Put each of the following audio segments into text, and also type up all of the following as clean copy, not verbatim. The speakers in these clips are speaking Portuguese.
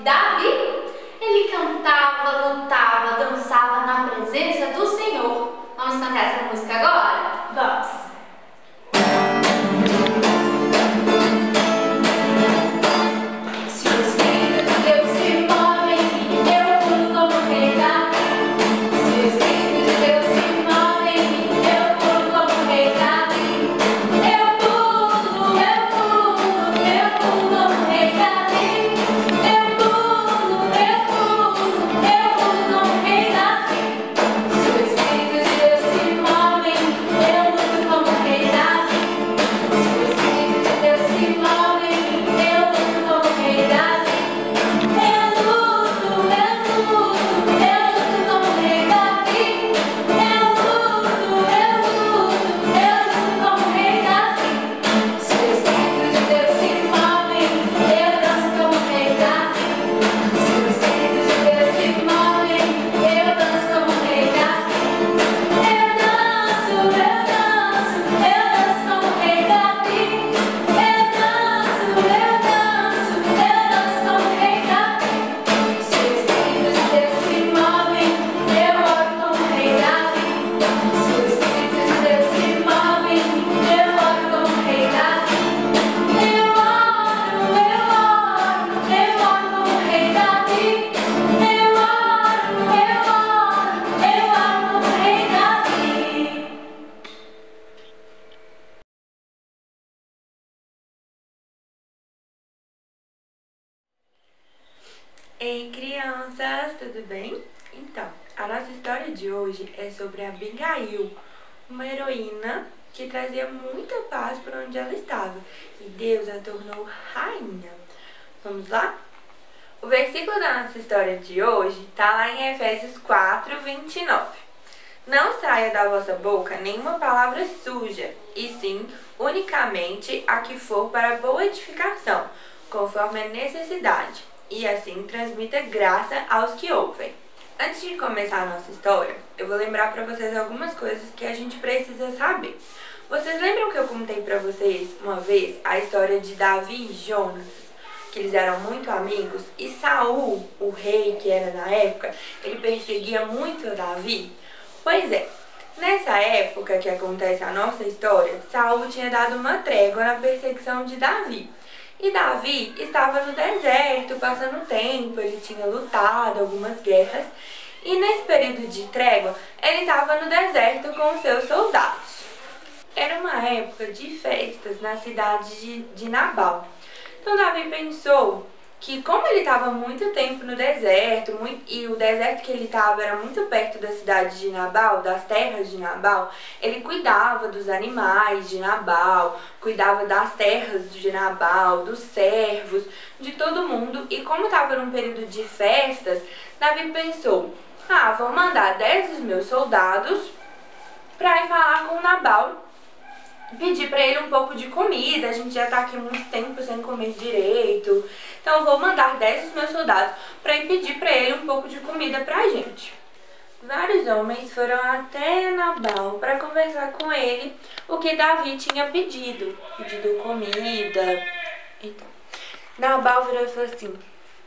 Davi? Ele cantava, lutava, dançava na presença do Senhor. Vamos cantar essa música agora? Vamos! Ei, crianças, tudo bem? Então, a nossa história de hoje é sobre a Abigail, uma heroína que trazia muita paz por onde ela estava, e Deus a tornou rainha. Vamos lá? O versículo da nossa história de hoje está lá em Efésios 4:29. Não saia da vossa boca nenhuma palavra suja, e sim, unicamente a que for para boa edificação, conforme a necessidade, e assim transmita graça aos que ouvem. Antes de começar a nossa história, eu vou lembrar para vocês algumas coisas que a gente precisa saber. Vocês lembram que eu contei para vocês uma vez a história de Davi e Jonas, que eles eram muito amigos, e Saul, o rei que era na época, ele perseguia muito Davi? Pois é, nessa época que acontece a nossa história, Saul tinha dado uma trégua na perseguição de Davi. E Davi estava no deserto, passando tempo, ele tinha lutado algumas guerras, e nesse período de trégua, ele estava no deserto com os seus soldados. Era uma época de festas na cidade de Nabal. Então Davi pensou que, como ele estava muito tempo no deserto, e o deserto que ele estava era muito perto da cidade de Nabal, das terras de Nabal, ele cuidava dos animais de Nabal, cuidava das terras de Nabal, dos servos, de todo mundo. E como estava num período de festas, Davi pensou: vou mandar 10 dos meus soldados para ir falar com Nabal, pedir para ele um pouco de comida. A gente já tá aqui muito tempo sem comer direito, então eu vou mandar 10 dos meus soldados para ir pedir para ele um pouco de comida pra gente. Vários homens foram até Nabal para conversar com ele o que Davi tinha pedido comida. Então, Nabal virou e falou assim: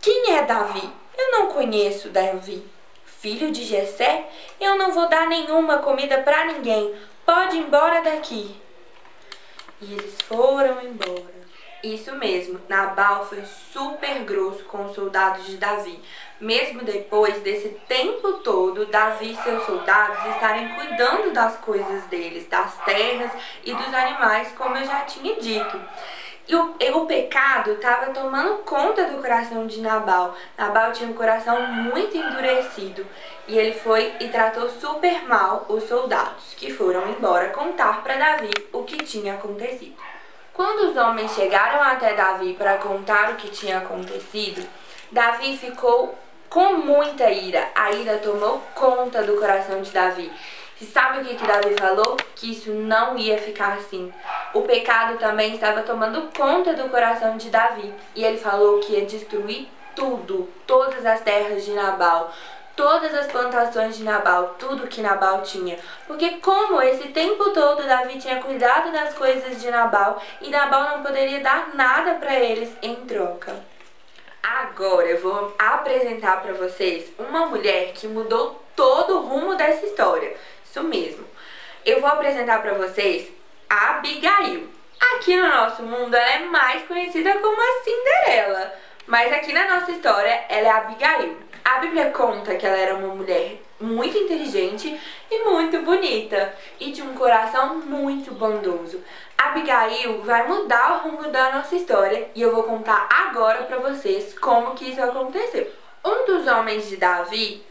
quem é Davi? Eu não conheço Davi. Filho de Jessé? Eu não vou dar nenhuma comida para ninguém. Pode ir embora daqui. E eles foram embora. Isso mesmo, Nabal foi super grosso com os soldados de Davi. Mesmo depois desse tempo todo, Davi e seus soldados estarem cuidando das coisas deles, das terras e dos animais, como eu já tinha dito. E o pecado estava tomando conta do coração de Nabal. Nabal tinha um coração muito endurecido. E ele foi e tratou super mal os soldados, que foram embora contar para Davi o que tinha acontecido. Quando os homens chegaram até Davi para contar o que tinha acontecido, Davi ficou com muita ira. A ira tomou conta do coração de Davi. E sabe o que Davi falou? Que isso não ia ficar assim. O pecado também estava tomando conta do coração de Davi. E ele falou que ia destruir tudo, todas as terras de Nabal, todas as plantações de Nabal, tudo que Nabal tinha. Porque como esse tempo todo Davi tinha cuidado das coisas de Nabal, e Nabal não poderia dar nada para eles em troca. Agora eu vou apresentar para vocês uma mulher que mudou todo o rumo dessa história. Isso mesmo. Eu vou apresentar para vocês a Abigail. Aqui no nosso mundo ela é mais conhecida como a Cinderela, mas aqui na nossa história ela é a Abigail. A Bíblia conta que ela era uma mulher muito inteligente e muito bonita e de um coração muito bondoso. A Abigail vai mudar o rumo da nossa história e eu vou contar agora pra vocês como que isso aconteceu. Um dos homens de Davi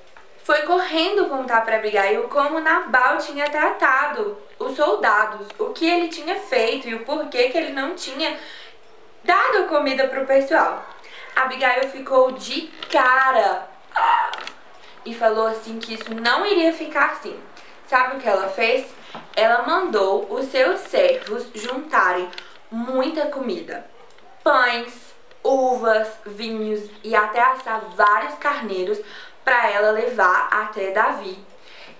foi correndo contar para Abigail como Nabal tinha tratado os soldados, o que ele tinha feito e o porquê que ele não tinha dado comida pro pessoal. Abigail ficou de cara e falou assim que isso não iria ficar assim. Sabe o que ela fez? Ela mandou os seus servos juntarem muita comida, pães, uvas, vinhos e até assar vários carneiros para ela levar até Davi.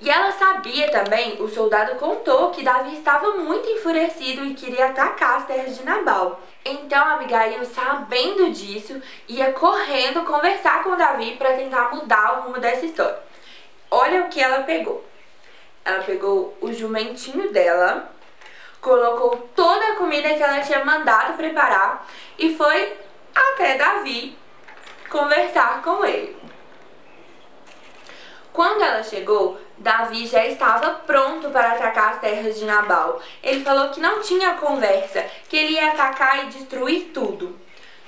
E ela sabia também, o soldado contou que Davi estava muito enfurecido e queria atacar as terras de Nabal. Então Abigail, sabendo disso, ia correndo conversar com Davi para tentar mudar o rumo dessa história. Olha o que ela pegou. Ela pegou o jumentinho dela, colocou toda a comida que ela tinha mandado preparar e foi até Davi conversar com ele. Quando ela chegou, Davi já estava pronto para atacar as terras de Nabal. Ele falou que não tinha conversa, que ele ia atacar e destruir tudo.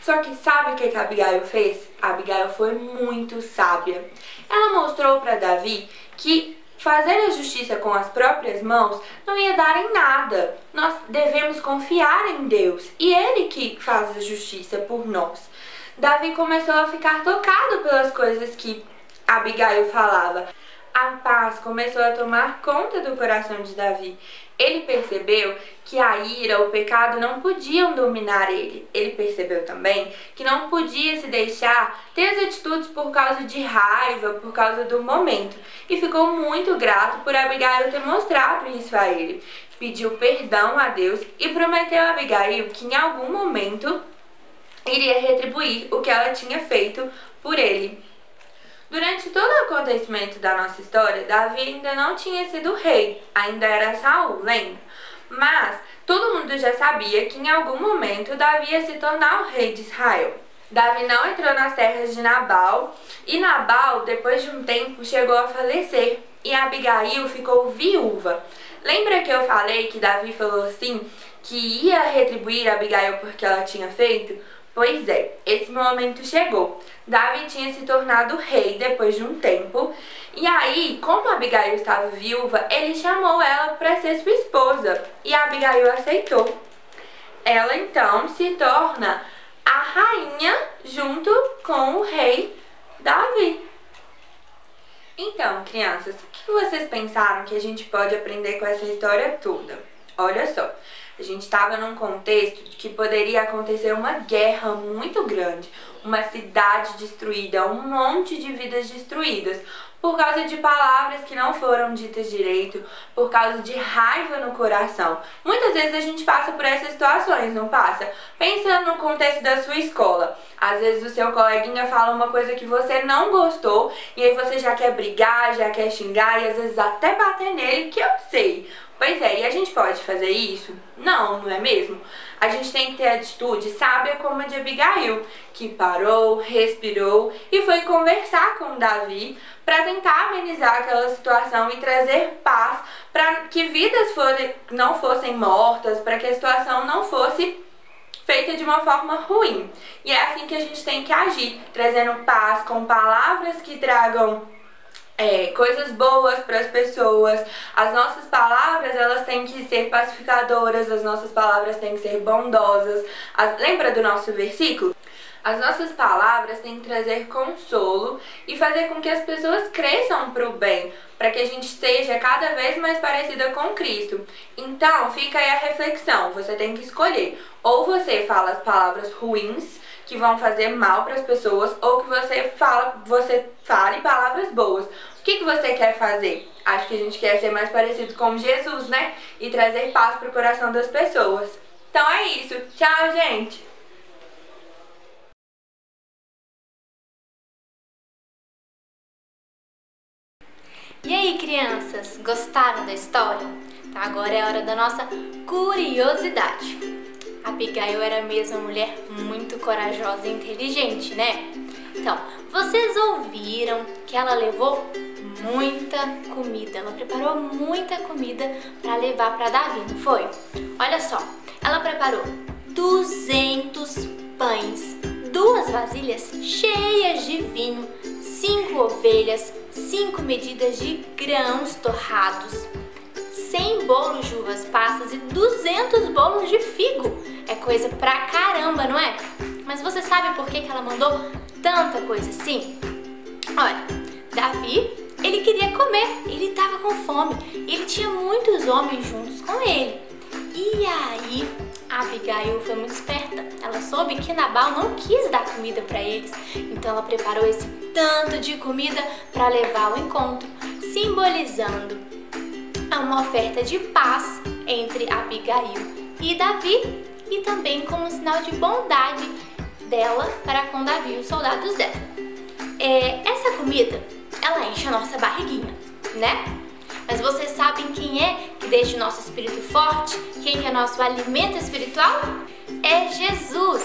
Só que sabe o que a Abigail fez? A Abigail foi muito sábia. Ela mostrou para Davi que fazer a justiça com as próprias mãos não ia dar em nada. Nós devemos confiar em Deus e Ele que faz a justiça por nós. Davi começou a ficar tocado pelas coisas que Abigail falava. A paz começou a tomar conta do coração de Davi. Ele percebeu que a ira, o pecado não podiam dominar ele. Ele percebeu também que não podia se deixar ter as atitudes por causa de raiva, por causa do momento. E ficou muito grato por Abigail ter mostrado isso a ele. Pediu perdão a Deus e prometeu a Abigail que em algum momento iria retribuir o que ela tinha feito por ele. Durante todo o acontecimento da nossa história, Davi ainda não tinha sido rei, ainda era Saul, lembra? Mas todo mundo já sabia que em algum momento Davi ia se tornar o rei de Israel. Davi não entrou nas terras de Nabal e Nabal, depois de um tempo, chegou a falecer e Abigail ficou viúva. Lembra que eu falei que Davi falou assim, que ia retribuir Abigail porque ela tinha feito? Pois é, esse momento chegou. Davi tinha se tornado rei depois de um tempo. E aí, como Abigail estava viúva, ele chamou ela para ser sua esposa. E Abigail aceitou. Ela então se torna a rainha junto com o rei Davi. Então, crianças, o que vocês pensaram que a gente pode aprender com essa história toda? Olha só. A gente estava num contexto de que poderia acontecer uma guerra muito grande, uma cidade destruída, um monte de vidas destruídas, por causa de palavras que não foram ditas direito, por causa de raiva no coração. Muitas vezes a gente passa por essas situações, não passa? Pensa no contexto da sua escola. Às vezes o seu coleguinha fala uma coisa que você não gostou, e aí você já quer brigar, já quer xingar, e às vezes até bater nele, que eu sei. Pois é, e a gente pode fazer isso? Não, não é mesmo? A gente tem que ter atitude sábia como a de Abigail, que parou, respirou e foi conversar com Davi para tentar amenizar aquela situação e trazer paz para que vidas não fossem mortas, para que a situação não fosse feita de uma forma ruim. E é assim que a gente tem que agir, trazendo paz com palavras que tragam coisas boas para as pessoas. As nossas palavras, elas têm que ser pacificadoras, as nossas palavras têm que ser bondosas. Lembra do nosso versículo? As nossas palavras têm que trazer consolo e fazer com que as pessoas cresçam para o bem, para que a gente seja cada vez mais parecida com Cristo. Então, fica aí a reflexão, você tem que escolher. Ou você fala as palavras ruins, que vão fazer mal para as pessoas, ou que você fale palavras boas. O que você quer fazer? Acho que a gente quer ser mais parecido com Jesus, né? E trazer paz para o coração das pessoas. Então é isso. Tchau, gente! E aí, crianças, gostaram da história? Tá, agora é a hora da nossa curiosidade. Abigail era mesmo uma mulher muito corajosa e inteligente, né? Então, vocês ouviram que ela levou muita comida, ela preparou muita comida para levar para Davi, não foi? Olha só, ela preparou 200 pães, 2 vasilhas cheias de vinho, 5 ovelhas, 5 medidas de grãos torrados, 100 bolos de uvas passas e 200 bolos de figo. É coisa pra caramba, não é? Mas você sabe por que ela mandou tanta coisa assim? Olha, Davi, ele queria comer, ele estava com fome, ele tinha muitos homens juntos com ele. E aí, a Abigail foi muito esperta. Ela soube que Nabal não quis dar comida para eles, então ela preparou esse tanto de comida para levar ao encontro, simbolizando uma oferta de paz entre Abigail e Davi e também como um sinal de bondade dela para com Davi e os soldados dela. Essa comida, ela enche a nossa barriguinha, né? Mas vocês sabem quem é que deixa o nosso espírito forte? Quem que é nosso alimento espiritual? É Jesus!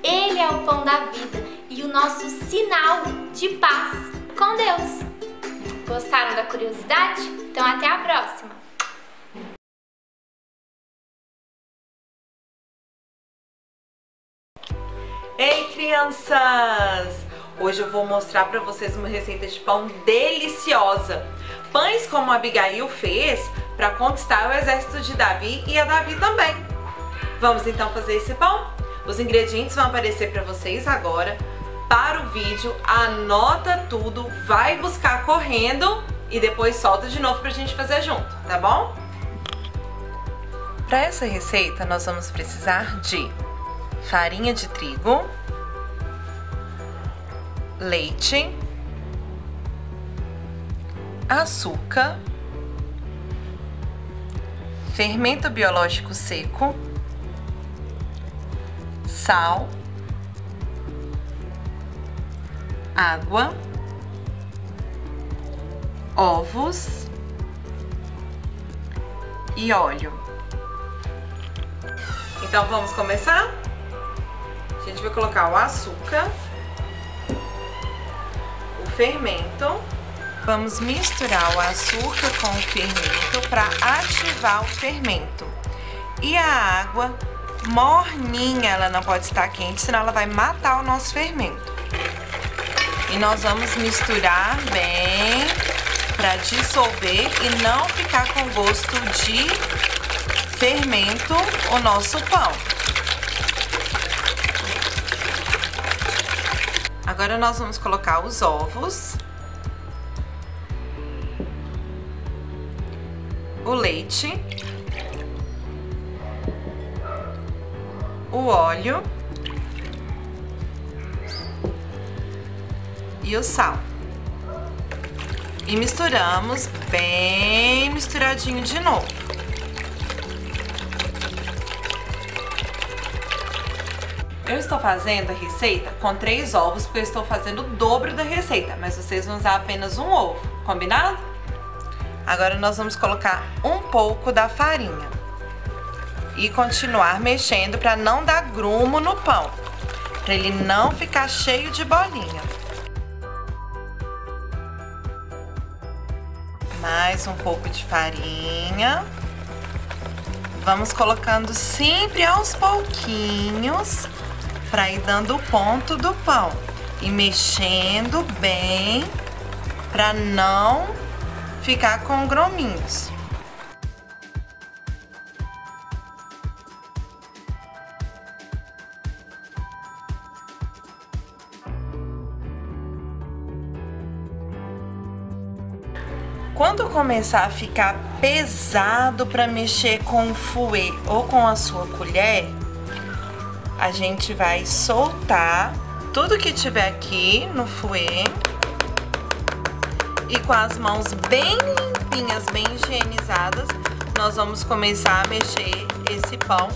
Ele é o pão da vida e o nosso sinal de paz com Deus. Gostaram da curiosidade? Então até a próxima! Ei, crianças! Hoje eu vou mostrar para vocês uma receita de pão deliciosa. Pães como a Abigail fez para conquistar o exército de Davi e a Davi também. Vamos então fazer esse pão? Os ingredientes vão aparecer para vocês agora. Para o vídeo, anota tudo, vai buscar correndo e depois solta de novo para a gente fazer junto, tá bom? Para essa receita nós vamos precisar de farinha de trigo, leite, açúcar, fermento biológico seco, sal, água, ovos e óleo. Então vamos começar? A gente vai colocar o açúcar, o fermento. Vamos misturar o açúcar com o fermento para ativar o fermento. E a água morninha, ela não pode estar quente, senão ela vai matar o nosso fermento. E nós vamos misturar bem para dissolver e não ficar com gosto de fermento o nosso pão. Agora nós vamos colocar os ovos, o leite, o óleo e o sal. E misturamos bem misturadinho de novo. Eu estou fazendo a receita com 3 ovos, porque eu estou fazendo o dobro da receita, mas vocês vão usar apenas um ovo, combinado? Agora nós vamos colocar um pouco da farinha e continuar mexendo para não dar grumo no pão, para ele não ficar cheio de bolinha. Mais um pouco de farinha. Vamos colocando sempre aos pouquinhos para ir dando o ponto do pão e mexendo bem para não ficar com grominhos. Quando começar a ficar pesado para mexer com o fouet ou com a sua colher, a gente vai soltar tudo que tiver aqui no fouet e com as mãos bem limpinhas, bem higienizadas, nós vamos começar a mexer esse pão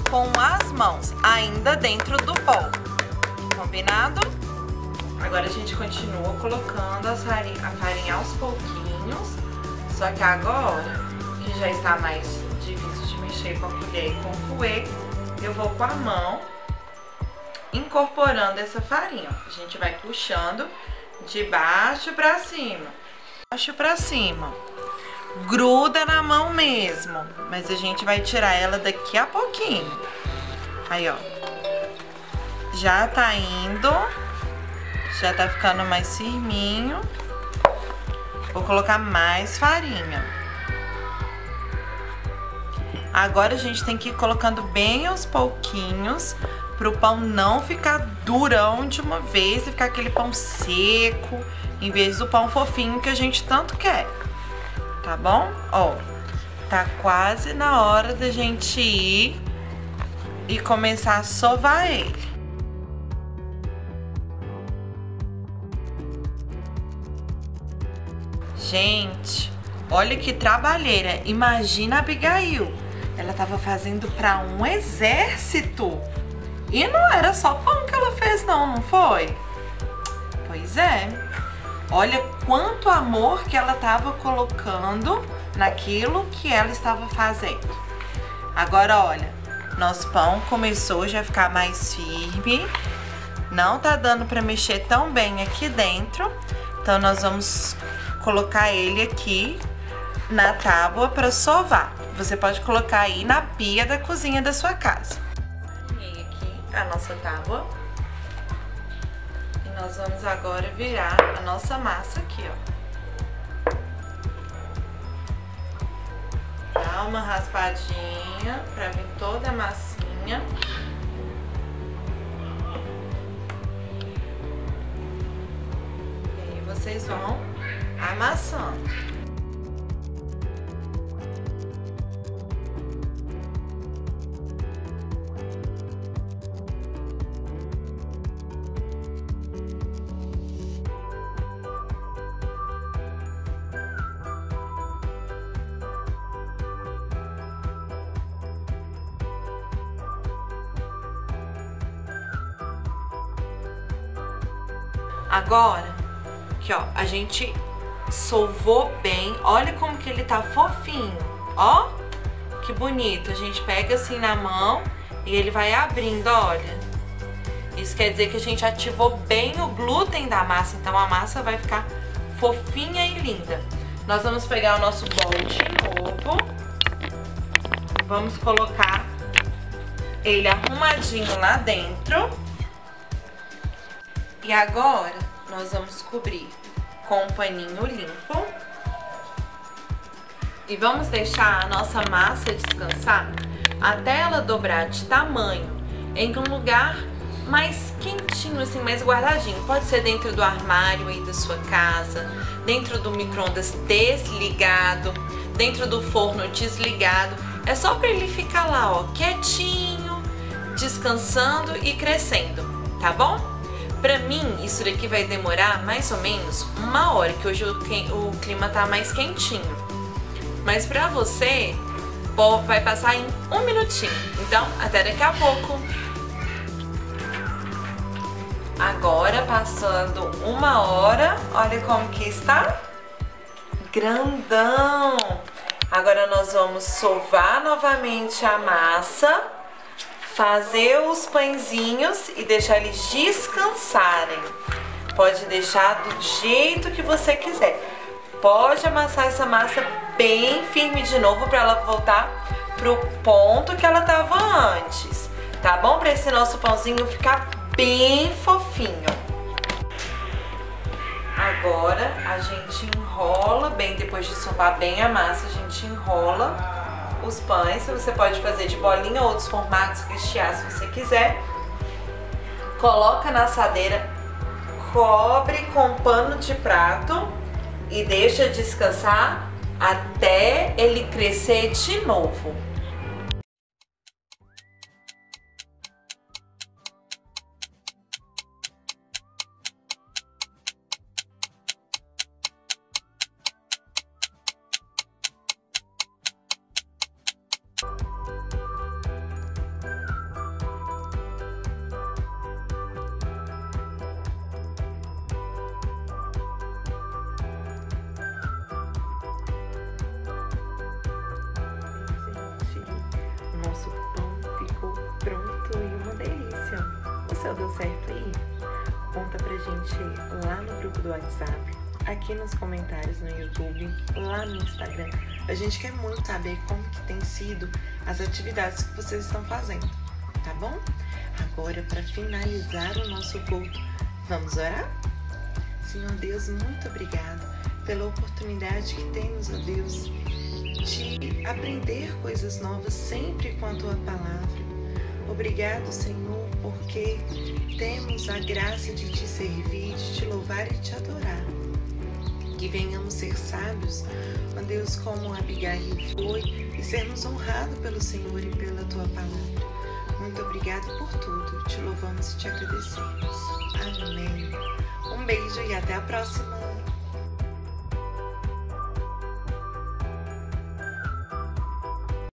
com as mãos, ainda dentro do bowl. Combinado? Agora a gente continua colocando a farinha aos pouquinhos. pouquinhos. Só que agora, que já está mais difícil de mexer com a colher e com o fouet, eu vou com a mão incorporando essa farinha. A gente vai puxando de baixo pra cima. Baixo pra cima. Gruda na mão mesmo, mas a gente vai tirar ela daqui a pouquinho. Aí, ó. Já tá indo. Já tá ficando mais firminho. Vou colocar mais farinha. Agora a gente tem que ir colocando bem aos pouquinhos pro pão não ficar durão de uma vez e ficar aquele pão seco, em vez do pão fofinho que a gente tanto quer. Tá bom? Ó, tá quase na hora da gente ir e começar a sovar ele. Gente, olha que trabalheira. Imagina a Abigail. Ela tava fazendo pra um exército. E não era só pão que ela fez não foi? Pois é. Olha quanto amor que ela estava colocando naquilo que ela estava fazendo. Agora, olha, nosso pão começou já a ficar mais firme. Não tá dando para mexer tão bem aqui dentro. Então, nós vamos colocar ele aqui na tábua para sovar. Você pode colocar aí na pia da cozinha da sua casa. Alinhei aqui a nossa tábua. Nós vamos agora virar a nossa massa aqui, ó. Dá uma raspadinha pra vir toda a massinha. E aí vocês vão amassando. Agora, aqui ó, a gente sovou bem, olha como que ele tá fofinho, ó, que bonito. A gente pega assim na mão e ele vai abrindo, olha. Isso quer dizer que a gente ativou bem o glúten da massa, então a massa vai ficar fofinha e linda. Nós vamos pegar o nosso bolo de novo, vamos colocar ele arrumadinho lá dentro. E agora, nós vamos cobrir com um paninho limpo. E vamos deixar a nossa massa descansar até ela dobrar de tamanho em um lugar mais quentinho, assim, mais guardadinho. Pode ser dentro do armário aí da sua casa, dentro do micro-ondas desligado, dentro do forno desligado. É só para ele ficar lá, ó, quietinho, descansando e crescendo, tá bom? Pra mim, isso daqui vai demorar mais ou menos 1 hora, que hoje o clima tá mais quentinho. Mas pra você, vai passar em 1 minutinho. Então, até daqui a pouco. Agora, passando 1 hora, olha como que está. Grandão! Agora nós vamos sovar novamente a massa, fazer os pãezinhos e deixar eles descansarem. Pode deixar do jeito que você quiser. Pode amassar essa massa bem firme de novo para ela voltar pro ponto que ela estava antes, tá bom? Para esse nosso pãozinho ficar bem fofinho. Agora a gente enrola bem, depois de sovar bem a massa, a gente enrola os pães. Você pode fazer de bolinha ou outros formatos, rechear se você quiser. Coloca na assadeira, cobre com pano de prato e deixa descansar até ele crescer de novo. seu deu certo aí? Conta pra gente lá no grupo do WhatsApp, aqui nos comentários no YouTube, lá no Instagram. A gente quer muito saber como que tem sido as atividades que vocês estão fazendo, tá bom? Agora, para finalizar o nosso culto, vamos orar? Senhor Deus, muito obrigado pela oportunidade que temos, ó Deus, de aprender coisas novas sempre com a Tua Palavra. Obrigado, Senhor, porque temos a graça de Te servir, de Te louvar e Te adorar. Que venhamos ser sábios, ó Deus, como Abigail foi, e sermos honrados pelo Senhor e pela Tua Palavra. Muito obrigado por tudo, Te louvamos e Te agradecemos. Amém. Um beijo e até a próxima.